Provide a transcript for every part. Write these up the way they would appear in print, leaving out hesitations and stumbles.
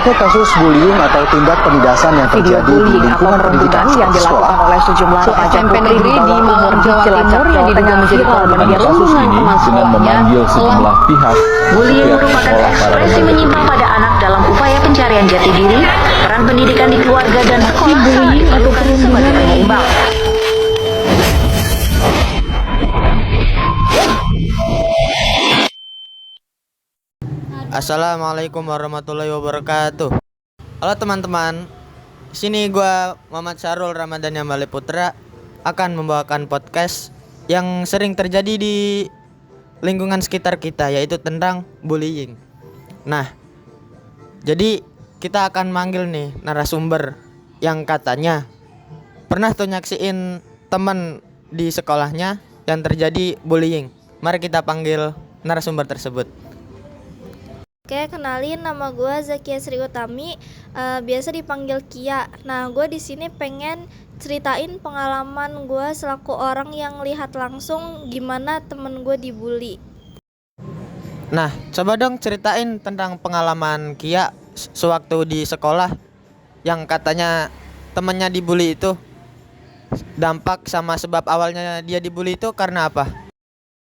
Banyaknya kasus bullying atau tindak penindasan yang Video terjadi di bullying atau lingkungan pendidikan perundungan yang sekolah. dilakukan oleh sejumlah remaja SMP putri negeri di Malang, Jawa Timur yang diduga menjadi korban Kasus perundungan ini teman dengan sekolahnya memanggil sejumlah pihak. Bullying Pihak merupakan sekolah para ekspresi remaja menyimpang pada anak dalam upaya pencarian jati diri, peran pendidikan di keluarga dan sekolah sangat diperlukan sebagai penyeimbang. Assalamualaikum warahmatullahi wabarakatuh. Halo teman-teman, sini gua Muhammad Syarul Ramadhani Ambali Putra akan membawakan podcast yang sering terjadi di lingkungan sekitar kita, yaitu tentang bullying. Nah, jadi kita akan manggil nih narasumber yang katanya pernah tuh nyaksiin teman di sekolahnya yang terjadi bullying. Mari kita panggil narasumber tersebut. Oke, kenalin, nama gue Zakia Sri Utami, biasa dipanggil Kia. Nah, gue di sini pengen ceritain pengalaman gue selaku orang yang lihat langsung gimana temen gue dibully. Nah, coba dong ceritain tentang pengalaman Kia sewaktu di sekolah yang katanya temennya dibully itu. Dampak sama sebab awalnya dia dibully itu karena apa?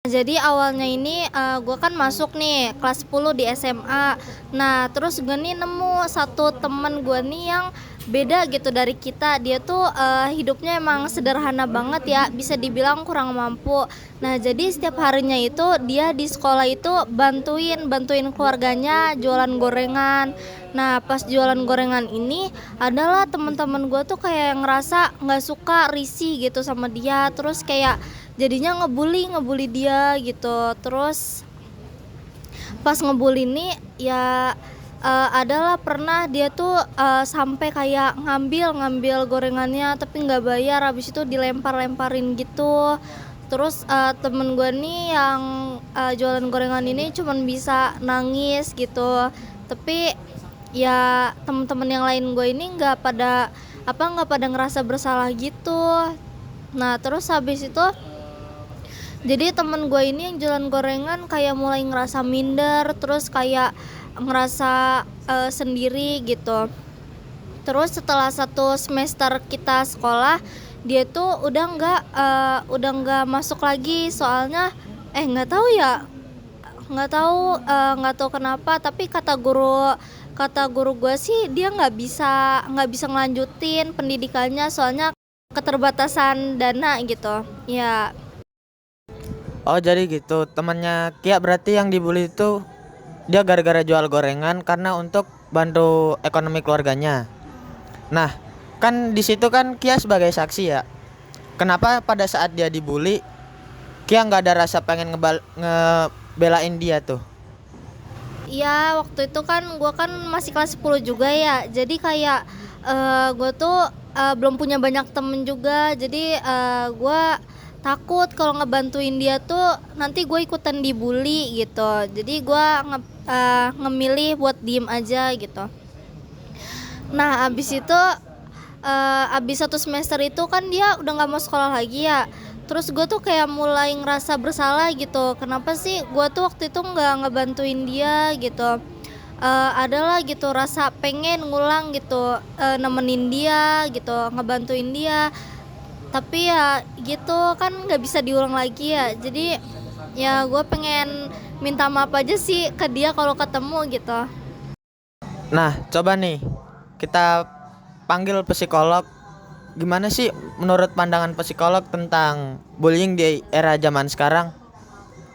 Jadi awalnya ini gue kan masuk nih kelas 10 di SMA. Nah, terus gue nih nemu satu temen gue nih yang beda gitu dari kita. Dia tuh hidupnya emang sederhana banget ya, bisa dibilang kurang mampu. Nah, jadi setiap harinya itu dia di sekolah itu bantuin keluarganya jualan gorengan. Nah, pas jualan gorengan ini adalah teman-teman gue tuh kayak ngerasa nggak suka, risih gitu sama dia. Terus kayak jadinya ngebully dia gitu. Terus pas ngebully ini ya adalah pernah dia tuh sampai kayak ngambil gorengannya tapi nggak bayar, habis itu dilempar-lemparin gitu. Terus temen gue nih yang jualan gorengan ini cuman bisa nangis gitu. Tapi ya temen-temen yang lain gue ini nggak pada ngerasa bersalah gitu. Nah, terus habis itu jadi temen gue ini yang jualan gorengan kayak mulai ngerasa minder, terus kayak ngerasa sendiri gitu. Terus setelah 1 semester kita sekolah, dia tuh udah nggak masuk lagi, soalnya nggak tahu kenapa, tapi kata guru gue sih dia nggak bisa ngelanjutin pendidikannya soalnya keterbatasan dana gitu ya. Oh, jadi gitu. Temannya Kia berarti yang dibully itu dia gara-gara jual gorengan karena untuk bantu ekonomi keluarganya. Nah, kan di situ kan Kia sebagai saksi ya. Kenapa pada saat dia dibully Kia nggak ada rasa pengen ngebelain dia tuh? Iya, waktu itu kan gue kan masih kelas 10 juga ya. Jadi kayak gue tuh belum punya banyak temen juga. Jadi gue takut kalau ngebantuin dia tuh nanti gue ikutan dibully gitu. Jadi gue ngemilih buat diem aja gitu. Nah, abis 1 semester itu kan dia udah gak mau sekolah lagi ya. Terus gue tuh kayak mulai ngerasa bersalah gitu. Kenapa sih gue tuh waktu itu gak ngebantuin dia gitu. Adalah gitu rasa pengen ngulang gitu, nemenin dia gitu, ngebantuin dia. Tapi ya gitu kan gak bisa diulang lagi ya. Jadi ya gue pengen minta maaf aja sih ke dia kalau ketemu gitu. Nah, coba nih kita panggil psikolog. Gimana sih menurut pandangan psikolog tentang bullying di era zaman sekarang?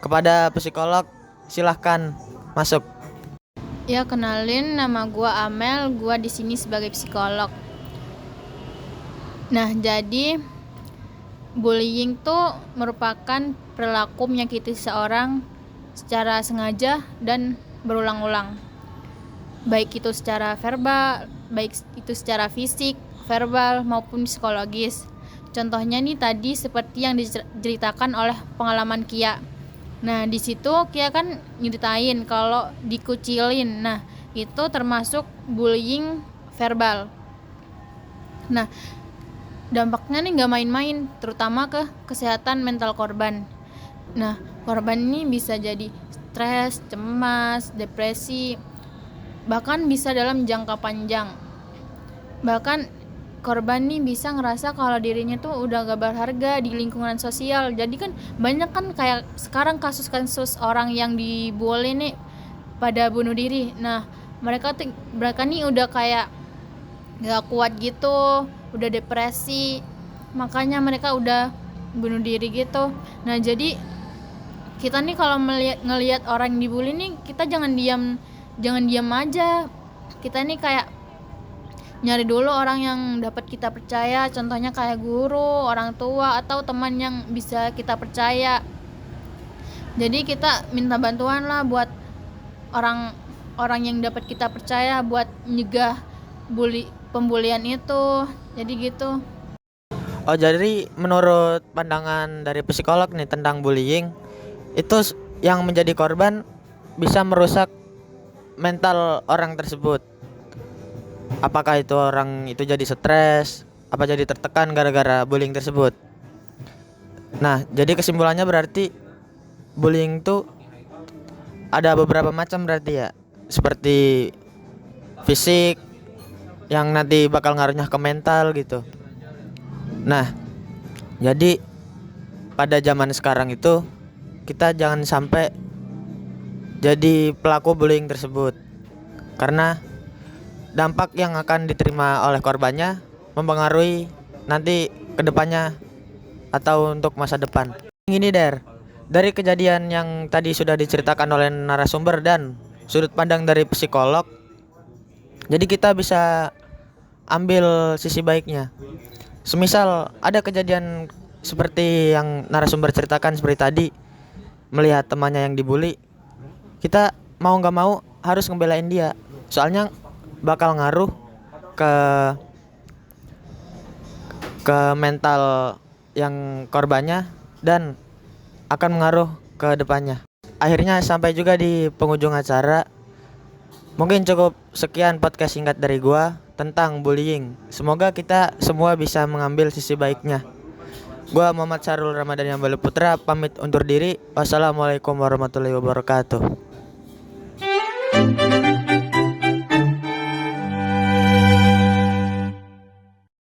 Kepada psikolog, silahkan masuk. Ya, kenalin, nama gua Amel, gua di sini sebagai psikolog. Nah, jadi bullying tuh merupakan perilaku menyakiti seseorang secara sengaja dan berulang-ulang. Baik itu secara verbal, baik itu secara fisik, verbal maupun psikologis. Contohnya nih tadi seperti yang diceritakan oleh pengalaman Kia. Nah, di situ Kia kan nyeritain kalau dikucilin. Nah, itu termasuk bullying verbal. Nah, dampaknya nih nggak main-main, terutama ke kesehatan mental korban. Nah, korban ini bisa jadi stres, cemas, depresi. bahkan bisa dalam jangka panjang. Bahkan korban nih bisa ngerasa kalau dirinya tuh udah gak berharga di lingkungan sosial. Jadi kan banyak kan kayak sekarang kasus-kasus orang yang dibully nih pada bunuh diri. Nah, mereka nih udah kayak gak kuat gitu, udah depresi, makanya mereka udah bunuh diri gitu. Nah, jadi kita nih kalau ngelihat orang dibully nih, kita jangan diam aja. Kita nih kayak nyari dulu orang yang dapat kita percaya, contohnya kayak guru, orang tua, atau teman yang bisa kita percaya. Jadi kita minta bantuan lah buat orang yang dapat kita percaya buat nyegah pembulian itu. Jadi gitu. Oh, jadi menurut pandangan dari psikolog nih tentang bullying, itu yang menjadi korban bisa merusak mental orang tersebut. Apakah itu orang itu jadi stres, apa jadi tertekan gara-gara bullying tersebut. Nah, jadi kesimpulannya berarti bullying itu ada beberapa macam berarti ya. Seperti fisik yang nanti bakal ngaruhnya ke mental gitu. Nah, jadi pada zaman sekarang itu kita jangan sampai jadi pelaku bullying tersebut, karena dampak yang akan diterima oleh korbannya mempengaruhi nanti kedepannya atau untuk masa depan. Ini dari kejadian yang tadi sudah diceritakan oleh narasumber dan sudut pandang dari psikolog, jadi kita bisa ambil sisi baiknya. Semisal ada kejadian seperti yang narasumber ceritakan seperti tadi, melihat temannya yang dibully, kita mau gak mau harus ngebelain dia, soalnya bakal ngaruh ke mental yang korbannya dan akan mengaruh ke depannya. Akhirnya sampai juga di penghujung acara. Mungkin cukup sekian podcast singkat dari gua tentang bullying. Semoga kita semua bisa mengambil sisi baiknya. Gua Muhammad Syarul Ramadhani Ambali Putra pamit undur diri. Wassalamualaikum warahmatullahi wabarakatuh.